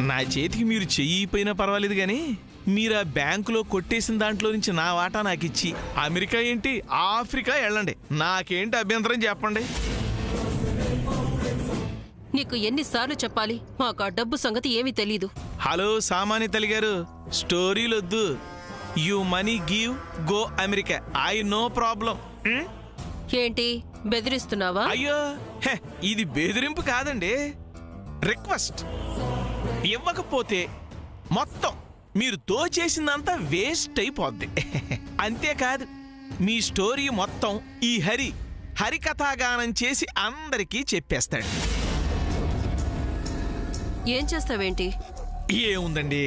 నా చేతికి మీరు చెయ్యిపోయినా పర్వాలేదు కానీ మీరు ఆ బ్యాంకులో కొట్టేసిన దాంట్లో నుంచి నా వాటా నాకిచ్చి అమెరికా ఏంటి ఆఫ్రికా వెళ్ళండి, నాకేంటి అభ్యంతరం చెప్పండి. నీకు ఎన్నిసార్లు చెప్పాలి, మాకు ఆ డబ్బు సంగతి ఏమీ తెలీదు. హలో సామాన్య తల్లి గారు, స్టోరీలొద్దు. You money give go America, I no problem. ఏంటి బెదిరిస్తున్నావా? అయ్యో ఇది బెదిరింపు కాదండి, రిక్వెస్ట్. ఇవ్వకపోతే మొత్తం మీరు దోచేసిందంతా వేస్ట్ అయిపోద్ది. అంతేకాదు మీ స్టోరీ మొత్తం ఈ హరికథాగానం చేసి అందరికీ చెప్పేస్తాడు. ఏం చేస్తావేంటి? ఏముందండి,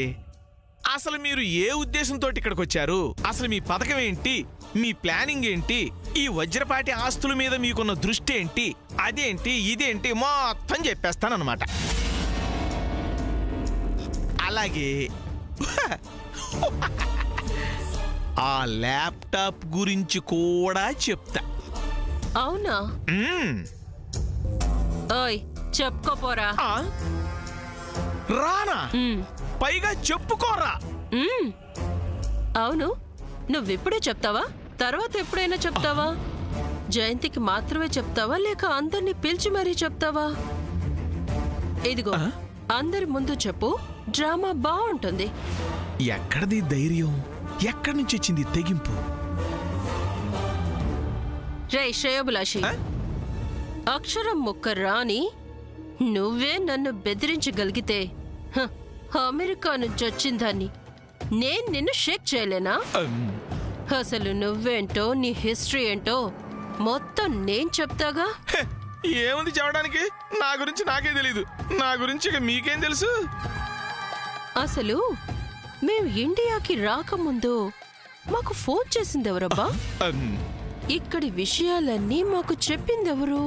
అసలు మీరు ఏ ఉద్దేశంతో ఇక్కడికి వచ్చారు, అసలు మీ పథకం ఏంటి, మీ ప్లానింగ్ ఏంటి, ఈ వజ్రపాటి ఆస్తుల మీద మీకున్న దృష్టి ఏంటి, అదేంటి ఇదేంటి మొత్తం చెప్పేస్తానన్నమాట. అలాగే ఆ ల్యాప్టాప్ గురించి కూడా చెప్తా. అవునా? ఓయ్ చెప్పుకోపోరా. రానా? పైగా చెప్పుకోరా. అవును, నువ్విప్పుడే చెప్తావా, తర్వాత ఎప్పుడైనా చెప్తావా? జయంతికి మాత్రమే చెప్తావా, లేక అందరినీ పిలిచి మరీ చెప్తావా? ఇదిగో అందరి ముందు చెప్పు, డ్రామా బాగుంటుంది. ఎక్కడిది ధైర్యం, ఎక్కడి నుంచి వచ్చింది తెగింపు? రే శ్రేయోభిలాషి, అక్షరం ముక్క రాని నువ్వే నన్ను బెదిరించగలిగితే అమెరికా నుంచి వచ్చిందాన్ని నేను నిన్ను షేక్ చేయలేనా? అసలు నువ్వేంటో నీ హిస్టరీ ఏంటో మొత్తం నేను చెప్తాగా. ఏముంది చెప్పడానికి, నా గురించి నాకే తెలీదు, నా గురించి మీకేం తెలుసు? అసలు మేము ఇండియాకి రాకముందు మాకు ఫోన్ చేసిందెవరబ్బా? ఇక్కడి విషయాలన్నీ మాకు చెప్పిందెవరు?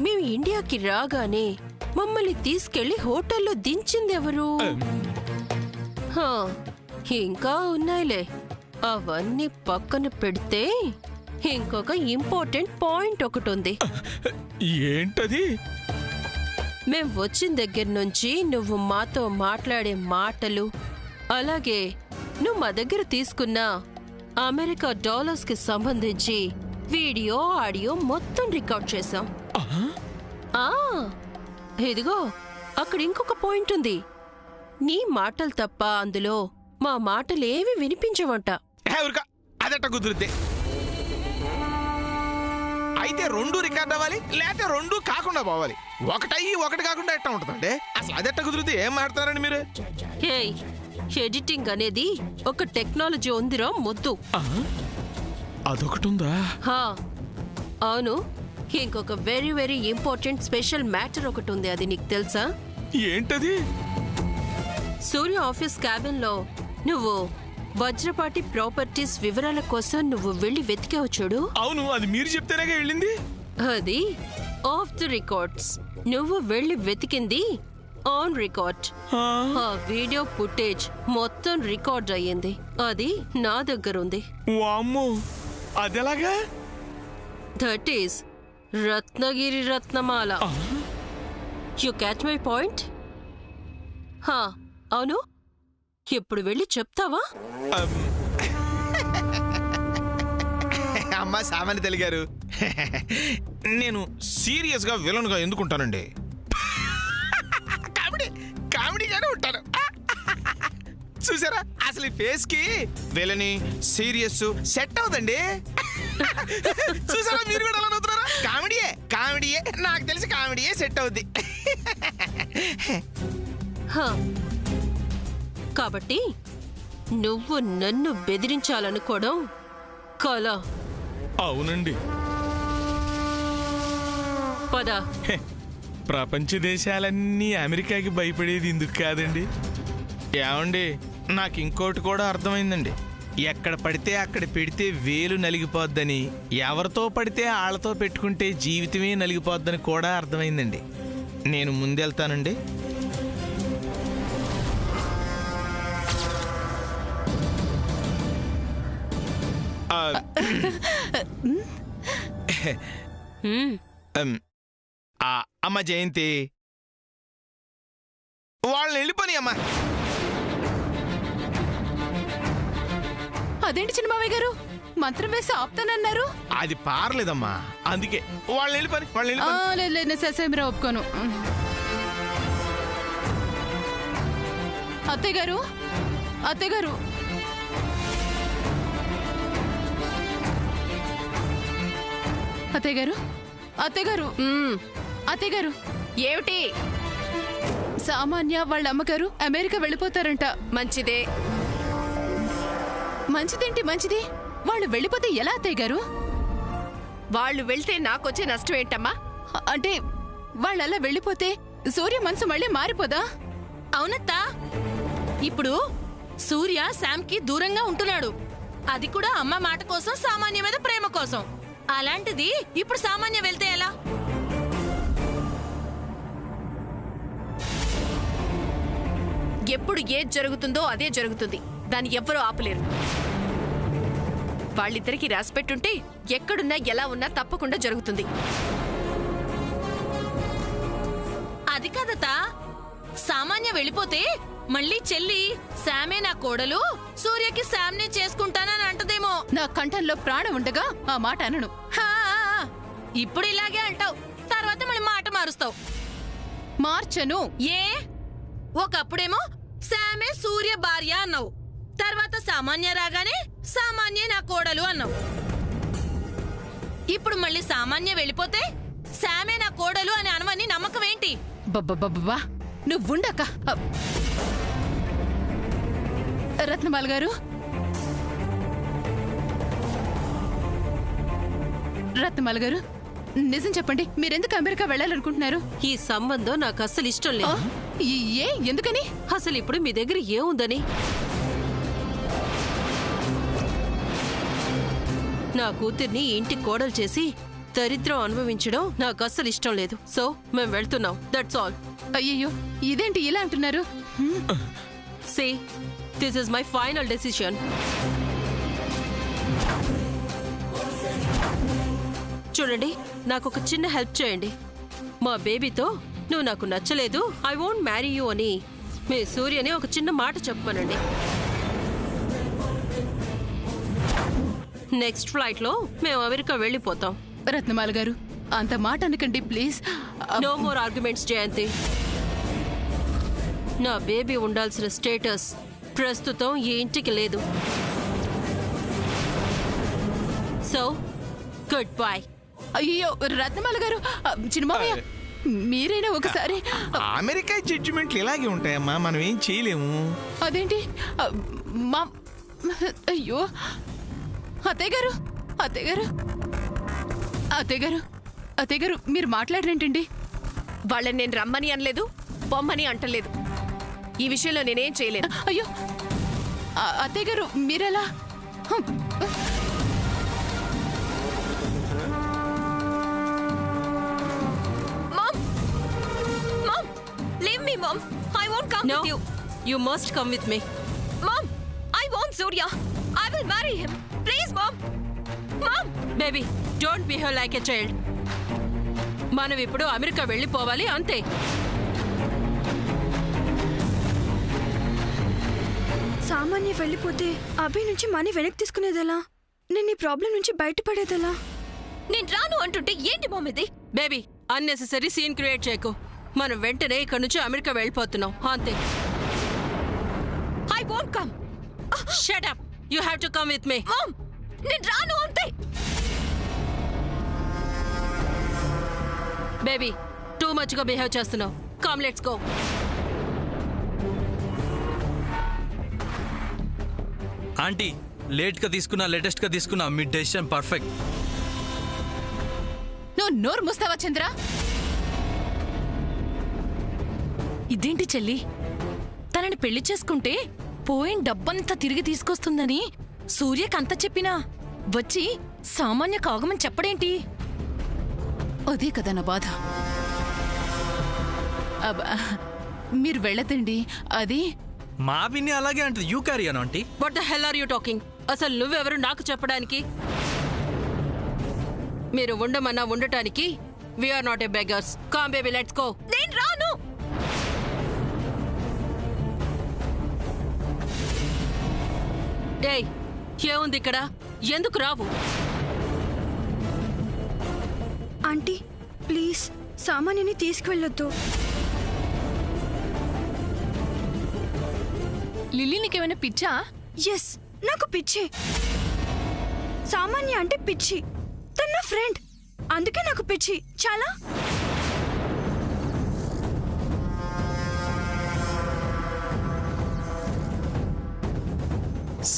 మేము ఇండియాకి రాగానే మమ్మల్ని తీసుకెళ్లి హోటల్లో దించిందెవరు? ఇంకా ఉన్నాయిలే, అవన్నీ పక్కన పెడితే ఇంకొక ఇంపార్టెంట్ పాయింట్ ఒకటి ఉంది. ఏంటది? మేం వచ్చిన దగ్గర నుంచి నువ్వు మాతో మాట్లాడే మాటలు, అలాగే నువ్వు మా దగ్గర తీసుకున్న అమెరికా డాలర్స్ కి సంబంధించి వీడియో ఆడియో మొత్తం రికార్డ్ చేశాం. ఇదిగో అక్కడ ఇంకొక పాయింట్ ఉంది. నీ మాటలు తప్ప అందులో మా మాటలేవి వినిపించవంట. అదట కుదిరితే అయితే రెండు రికార్డ్ అవ్వాలి, లేకపోతే రెండు కాకుండా పోవాలి. ఒకటయ్యి ఒకటి కాకుండా ఎట్టా ఉంటుందంటే అసలు అదెట్ట కుదిరితే ఏం మాట్లాడతారండి మీరు? ఎడిటింగ్ అనేది ఒక టెక్నాలజీ ఉందిరా మొద్దు. అదొకటి ఉందా? అవును, ఇంకొక very very important special matter ఒకటి ఉంది, అది నీకు తెలుసా? ఏంటది? సూర్య ఆఫీస్ క్యాబిన్ లో నువ్వు వజ్రపాటి ప్రాపర్టీస్ వివరాల కోసం నువ్వు వెళ్లి వెతికావు చూడు. అవును, అది మీరు చెప్తేనే వెళ్ళింది. అది ఆఫ్ ది రికార్డ్స్. నువ్వు వెళ్లి వెతికింది ఆన్ రికార్డ్. ఆ వీడియో ఫుటేజ్ మొత్తం రికార్డ్ అయ్యింది, అది నా దగ్గర ఉంది. వామ్మో, అదెలాగా? That is Ratnagiri Ratnamala. You catch my point? అవును, ఇప్పుడు వెళ్ళి చెప్తావా? అమ్మా సామాన్య తల్లి గారు, నేను సీరియస్ గా విలన్ గా ఎందుకుంటానండి? కామెడీగానే ఉంటాను. చూసారా, అసలు ఈ ఫేస్ కి విలని సీరియస్ సెట్ అవుదండి. చూసారా, మీరు కూడా ఎలా నవ్వుతున్నారా? కామెడీయే నాకు తెలిసి కామెడీయే సెట్ అవుద్ది. కాబట్టి నువ్వు నన్ను బెదిరించాలనుకోవడం కళ. అవునండి. పద. ప్రపంచ దేశాలన్నీ అమెరికాకి భయపడేది ఇందుకు కాదండి. ఏమండి, నాకు ఇంకోటి కూడా అర్థమైందండి. ఎక్కడ పడితే అక్కడ పెడితే వేలు నలిగిపోద్దని, ఎవరితో పడితే ఆళ్లతో పెట్టుకుంటే జీవితమే నలిగిపోద్దని కూడా అర్థమైందండి. నేను ముందెళ్తానండి. అమ్మ జయంతి, వాళ్ళని వెళ్ళిపోని అమ్మా. అదేంటి చిన్నమావయ్య గారు, మంత్రం వేసి ఆపుతానన్నారు? అది పారలేదమ్మా, అందుకే వాళ్ళని వెళ్ళిపోని. లేదు లేదు, నేను ససేమిరా ఒప్పుకోను. అత్తయ్య గారు, అత్తయ్య గారు, అత్తయ్య గారు, అత్తయ్య గారు, అత్తయ్య గారు, ఏమిటి? సామాన్య వాళ్ళ అమ్మగారు అమెరికా వెళ్ళిపోతారంట. మంచిదే. మంచిదేంటి మంచిది? వాళ్ళు వెళ్ళిపోతే ఎలా అత్తయ్య గారు? వాళ్ళు వెళ్తే నాకొచ్చే నష్టం ఏంటమ్మా? అంటే వాళ్ళు అలా వెళ్ళిపోతే సూర్య మనసు మళ్ళీ మారిపోదా? అవునత్తా, ఇప్పుడు సూర్య శామ్కి దూరంగా ఉంటున్నాడు. అది కూడా అమ్మ మాట కోసం, సామాన్య మీద ప్రేమ కోసం. అలాంటిది ఇప్పుడు సామాన్య వెళ్తే ఎలా? ఎప్పుడు ఏది జరుగుతుందో అదే జరుగుతుంది. దాన్ని ఎవ్వరూ ఆపలేరు. వాళ్ళిద్దరికి రాసిపెట్టుంటే ఎక్కడున్నా ఎలా ఉన్నా తప్పకుండా జరుగుతుంది. అది కాదతా, సామాన్య వెళ్ళిపోతే మళ్ళీ చెల్లి శామే నా కోడలు, సూర్యకి శామ్నే చేసుకుంటానని అంటదేమో. నా కంఠంలో ప్రాణం ఉండగా ఆ మాట అనను. ఇప్పుడు ఇలాగే అంటావు, తర్వాత మళ్ళీ మాట మారుస్తావు. మార్చను. ఏ? ఒకప్పుడేమో శామే సూర్య భార్య అన్నావు, తర్వాత సామాన్య రాగానే సామాన్య నా కోడలు అన్నావు. ఇప్పుడు మళ్ళీ సామాన్య వెళ్ళిపోతే శామే నా కోడలు అని అనవని నమ్మకం ఏంటి? బబ్బా నువ్వుండక. రత్నమాల గారు, రత్నమాల గారు, నిజం చెప్పండి, మీరెందుకు అమెరికా వెళ్ళాలనుకుంటున్నారు? ఈ సంబంధం నాకు అస్సలు ఇష్టం లేదు. ఏ ఎందుకని? అసలు ఇప్పుడు మీ దగ్గర ఏముందని? నా కూతుర్ని ఇంటి కోడలు చేసి దరిద్రం అనుభవించడం నాకు అస్సలు ఇష్టం లేదు. సో మేము వెళ్తున్నాం, దట్స్ ఆల్. అయ్యయ్యో, ఇదేంటి ఇలా అంటున్నారు? Say, this is my final decision. చూడండి, నాకు ఒక చిన్న హెల్ప్ చేయండి. మా బేబీతో నువ్వు నాకు నచ్చలేదు, ఐ వోంట్ మ్యారీ యూ అని మీ సూర్యని ఒక చిన్న మాట చెప్పమనండి. నెక్స్ట్ ఫ్లైట్ లో మేము అమెరికా వెళ్ళిపోతాం. రత్నమాల గారు, అంత మాట అనకండి ప్లీజ్. నో మోర్ ఆర్గ్యుమెంట్స్ జయంతి. నా బేబీ ఉండాల్సిన స్టేటస్ ప్రస్తుతం ఈ ఇంటికి లేదు. So good bye. అయ్యో రత్నమాల గారు, చిన్నమావయ్య, మీరైనా ఒకసారి. అమెరికా జడ్జిమెంట్లు ఇలాగే ఉంటాయమ్మా, మనం ఏం చేయలేము. అదేంటి మా, అయ్యో అత్తయ్య గారు, అత్తయ్య గారు, అత్తయ్య గారు, అత్తయ్య గారు, మీరు మాట్లాడరేంటండి? వాళ్ళని నేను రమ్మని అనలేదు, పొమ్మని అంటలేదు. ఈ విషయంలో నేనేం చేయలేను. అయ్యో అత్తయ్య గారు, మీరెలా? Mom, I won't come with you. You must come with me. Mom, I want Surya. I will marry him. Please, Mom. Mom. Baby, don't behave like a child. మనం ఇప్పుడు అమెరికా వెళ్ళిపోవాలి, అంతే. సామాన్య వెళ్ళిపోతే అభి నుంచి మనీ వెనక్కి తీసుకునేదెలా? నేను ఈ ప్రాబ్లం నుంచి బయటపడేదెలా? నేను రాను అంటుంటే ఏంటి మామ్ ఇది? బేబీ, అన్నెసెసరీ సీన్ క్రియేట్ చేయకు. మనం వెంటనే ఇక్కడ నుంచి అమెరికా వెళ్ళిపోతున్నాం, అంతే. I won't come. Shut up. You have to come with me. Mom, నేను రాను, అంతే. బేబీ, టూ మచ్ గా బిహేవ్ చేస్తున్నావు. Come, let's go. Aunty, late గా తీసుకున్నా లేటెస్ట్ గా తీసుకున్నా మీ డెసిషన్ పర్ఫెక్ట్. నువ్వు నోరు మూస్తావా చంద్ర? ఇదేంటి చెల్లి, తనని పెళ్లి చేసుకుంటే పోయిన డబ్బంతా తిరిగి తీసుకొస్తుందని సూర్యకంత చెప్పినా వచ్చి సామాన్య కాగమని చెప్పడేంటి? అదే కదా నా బాధ. మీరు వెళ్ళదండి, అది మా పిన్ని అలాగే అంటది. You carry on aunty. What the hell are you talking? అసలు నువ్వెవరు నాకు చెప్పడానికి? మీరు ఉండమన్నా ఉండటానికి we're not a beggars. Come baby, let's go. నేను రాను. ఏయ్, ఏముంది ఇక్కడ? ఎందుకు రావు? ఆంటీ ప్లీజ్ సామాన్యని తీసుకువెళ్ళొద్దు. లిల్లీ నీకేమైనా పిచ్చా? ఎస్, నాకు పిచ్చి. సామాన్య అంటే పిచ్చి. తన నా ఫ్రెండ్, అందుకే నాకు పిచ్చి చాలా.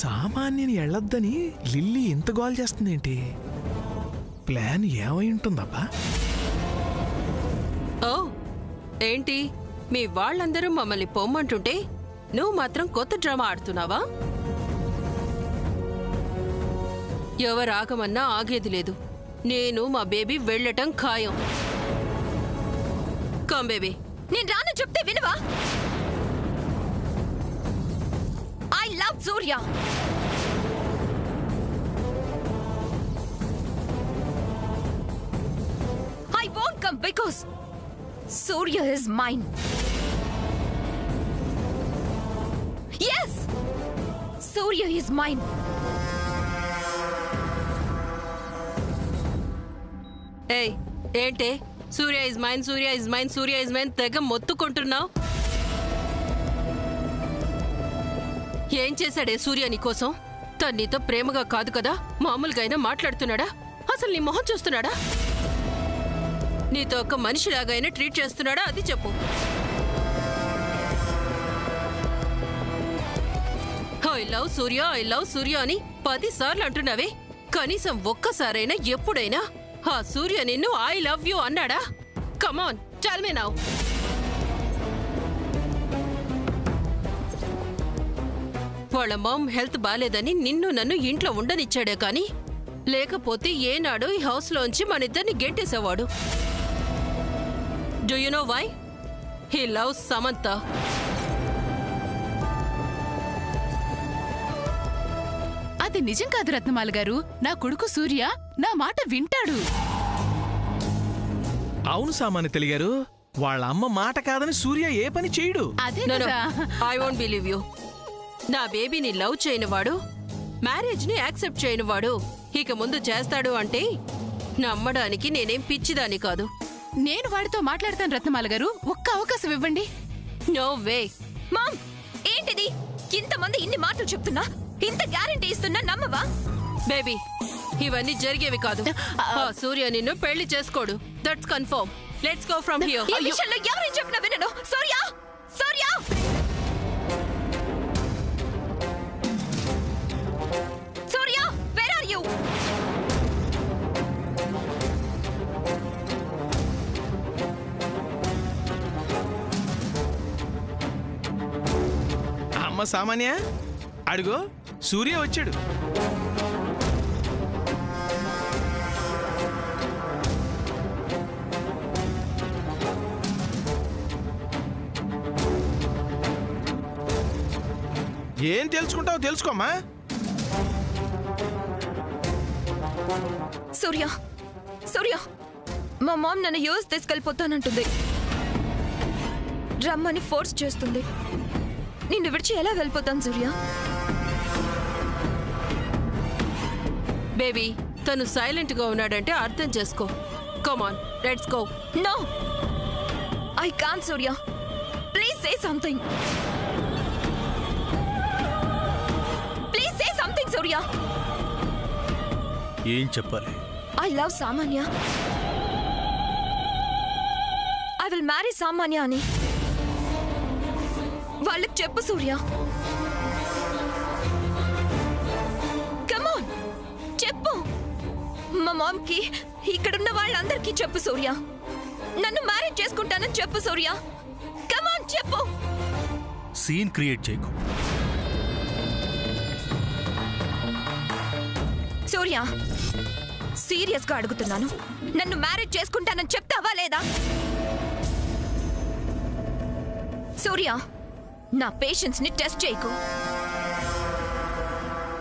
సామాన్యని వెళ్ళొద్దని లిల్లీ ఇంత గోల్ చేస్తుందేంటి? ప్లాన్ ఏమై ఉంటుందబ్బా? ఓ ఏంటి, మీ వాళ్ళందరూ మమ్మల్ని పొమ్మంటుంటే నువ్వు మాత్రం కొత్త డ్రామా ఆడుతున్నావా? ఎవరు ఆగమన్నా ఆగేది లేదు. నేను మా బేబీ వెళ్ళటం ఖాయం. Come baby. నేను రాను చెప్తే వినవా? I love Surya. I won't come because Surya is mine. Yes! Surya is mine. ఏయ్ ఏంటే, Surya is mine, Surya is mine, Surya is mine తెగ మొత్తుకుంటున్నావు. ఏం చేశాడే సూర్య నీకోసం? తను నీతో ప్రేమగా కాదు కదా, మామూలుగా అయినా మాట్లాడుతున్నాడా? అసలు నీ మొహం చూస్తున్నాడా? నీతో ఒక మనిషిలాగైనా ట్రీట్ చేస్తున్నాడా? అది చెప్పు. I love Surya, I love Surya అని 10 సార్లు అంటున్నావే. కనీసం ఒక్కసారైనా ఎప్పుడైనా ఆ సూర్య నిన్ను ఐ లవ్ యూ అన్నాడా? Come on tell me now. వాళ్ళ మామ్ హెల్త్ బాలేదని నిన్ను నన్ను ఇంట్లో ఉండనిచ్చాడే కానీ లేకపోతే ఏనాడు ఈ హౌస్లోంచి మనిద్దరిని గెంటేసేవాడు. Do you know why? He loves Samantha. అది నిజం కాదు రత్నమాల గారు. నా కొడుకు సూర్య నా మాట వింటాడు. అవును సామాన్య తెలిగారు, వాళ్ళ అమ్మ మాట కాదని సూర్య ఏ పని చేయడు. అదే No, no, కదా. I won't believe you. నా బేబీని లవ్ చేయనివాడు, మ్యారేజ్ ని యాక్సెప్ట్ చేయనివాడు ఇక ముందు చేస్తాడు అంటే నమ్మడానికి నేనేం పిచ్చిదాని కాదు. నేను వాడితో మాట్లాడతాను రత్నమాల గారు. ఒక్క అవకాశం ఇవ్వండి. No way. మామ్, ఏంటిది? ఇంతమంది ఇన్ని మాటలు చెప్తున్నా, ఇంత గ్యారెంటీ ఇస్తున్నా నమ్మవా? బేబీ, ఇవన్నీ జరిగేవి కాదు. ఆ సూర్య నిన్ను పెళ్లి చేసుకోడు. That's confirm. Let's go from here. ఈ విషయంలో ఎవరేం చెప్పినా వినను. సూర్య! సూర్య! సూర్య, where are you? అమ్మ సామాన్య అడుగో, సూర్య వచ్చాడు. ఏం తెలుసుకుంటావు తెలుసుకోమ్మా. సూర్య, సూర్య, మా మామ్ నన్ను యూఎస్ తీసుకెళ్ళిపోతానంటుంది. రమ్మని ఫోర్స్ చేస్తుంది. నిన్ను విడిచి ఎలా వెళ్ళిపోతాను సూర్య? బేబీ, తను సైలెంట్ గా ఉన్నాడంటే అర్థం చేసుకో. Come on let's go. No, I can't Surya. Please say something. Please say something Surya. ఏం చెప్పాలి? I love Samanya. I will marry Samanya అని వాళ్ళకి చెప్పు సూర్య. కమాన్ చెప్పు. మా మామ్ కి, ఇక్కడున్న వాళ్ళందరికీ చెప్పు సూర్య. నన్ను మ్యారేజ్ చేసుకుంటానని చెప్పు సూర్య. కమాన్ చెప్పు. సీన్ క్రియేట్ చేయకు. సూర్య, సీరియస్ గా అడుగుతున్నాను. నన్ను మ్యారేజ్ చేసుకుంటానని చెప్తావా లేదా? సూర్య, నా పేషెన్స్ ని టెస్ట్ చేయకు.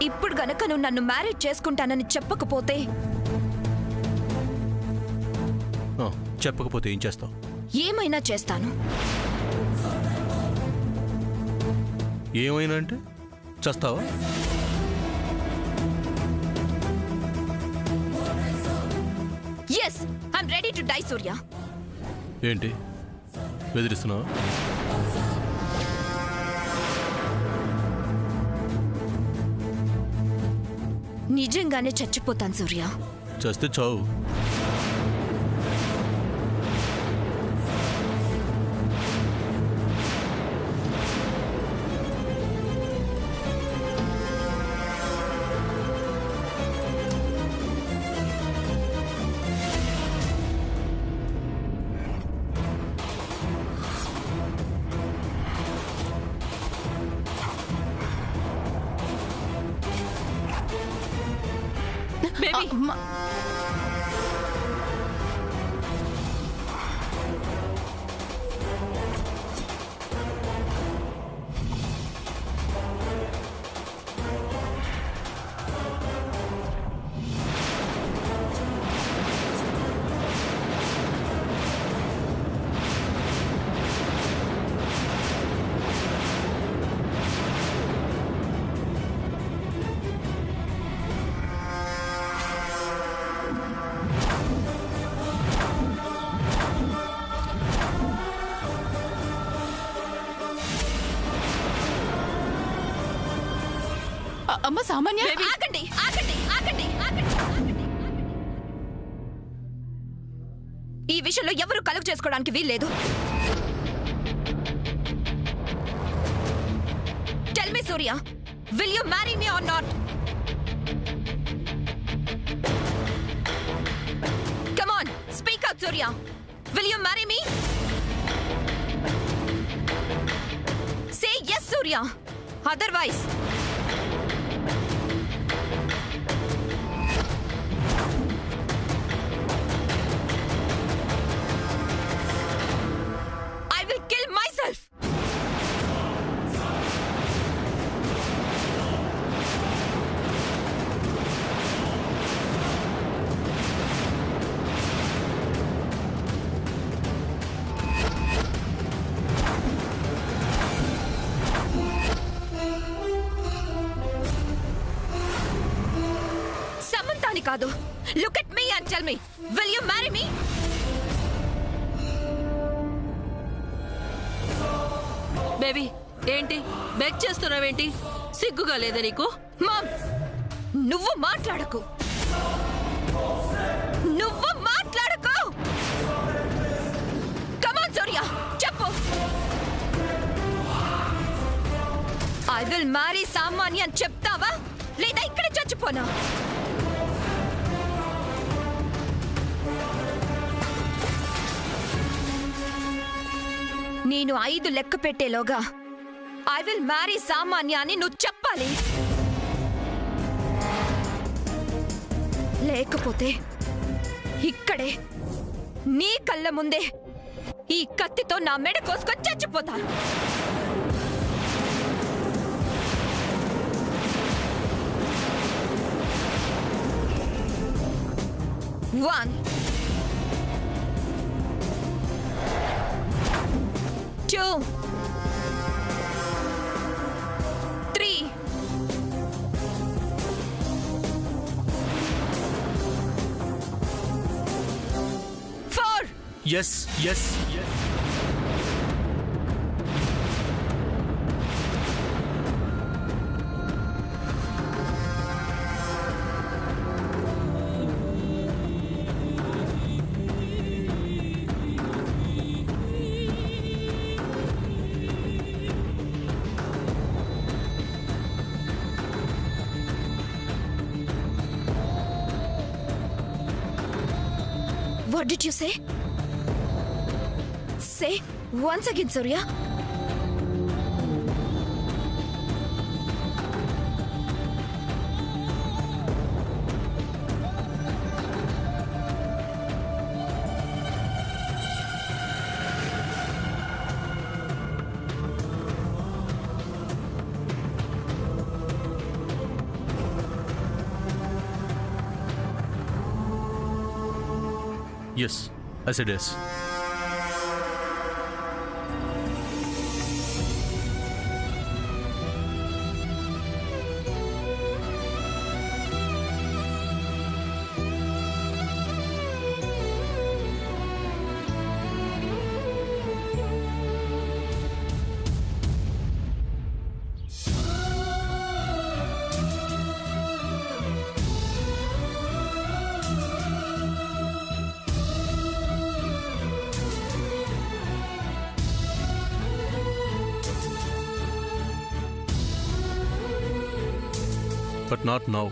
ఇప్పుడు గనక నువ్వు నన్ను మ్యారేజ్ చేసుకుంటానని చెప్పకపోతే చెప్పకపోతే ఏం చేస్తావు? ఏమైనా చేస్తాను. ఏమైనా అంటే చస్తావా? Yes I'm ready to die Surya. ఏంటి బెదిరిస్తున్నావు? నిజంగానే చచ్చిపోతాను సూర్య. చస్తే చావు. బేబీ అమ్మ సామాన్య, ఆగండి ఆగండి ఆగండి ఆగండి. ఈ విషయంలో ఎవరు కలుగు చేసుకోవడానికి వీల్లేదు. Tell me Surya, will you marry me or not? Come on, speak out Surya. Will you marry me? Say yes Surya, otherwise I will kill myself. Samantha కాదు. Look at me and tell me, will you marry me? Baby ఏంటి beg చేస్తున్నావేంటి? సిగ్గుగా లేదా నీకు? Ma'am, నువ్వు మాట్లాడకు. నువ్వు మాట్లాడకు. కమాన్ సూర్య, చెప్పు. ఐ విల్ మ్యారీ సామాన్య అని చెప్తావా లేదా ఇక్కడ చచ్చిపోనా? నేను 5 లెక్క పెట్టేలోగా ఐ విల్ మ్యారీ సామాన్య అని నువ్వు చెప్పాలి. లేకపోతే ఇక్కడే నీ కళ్ళ ముందే ఈ కత్తితో నా మెడ కోసుకొని చచ్చిపోతాను. 1 2 3 4 S S What did you say? Say once again, Surya. Yes, I said yes. But not now.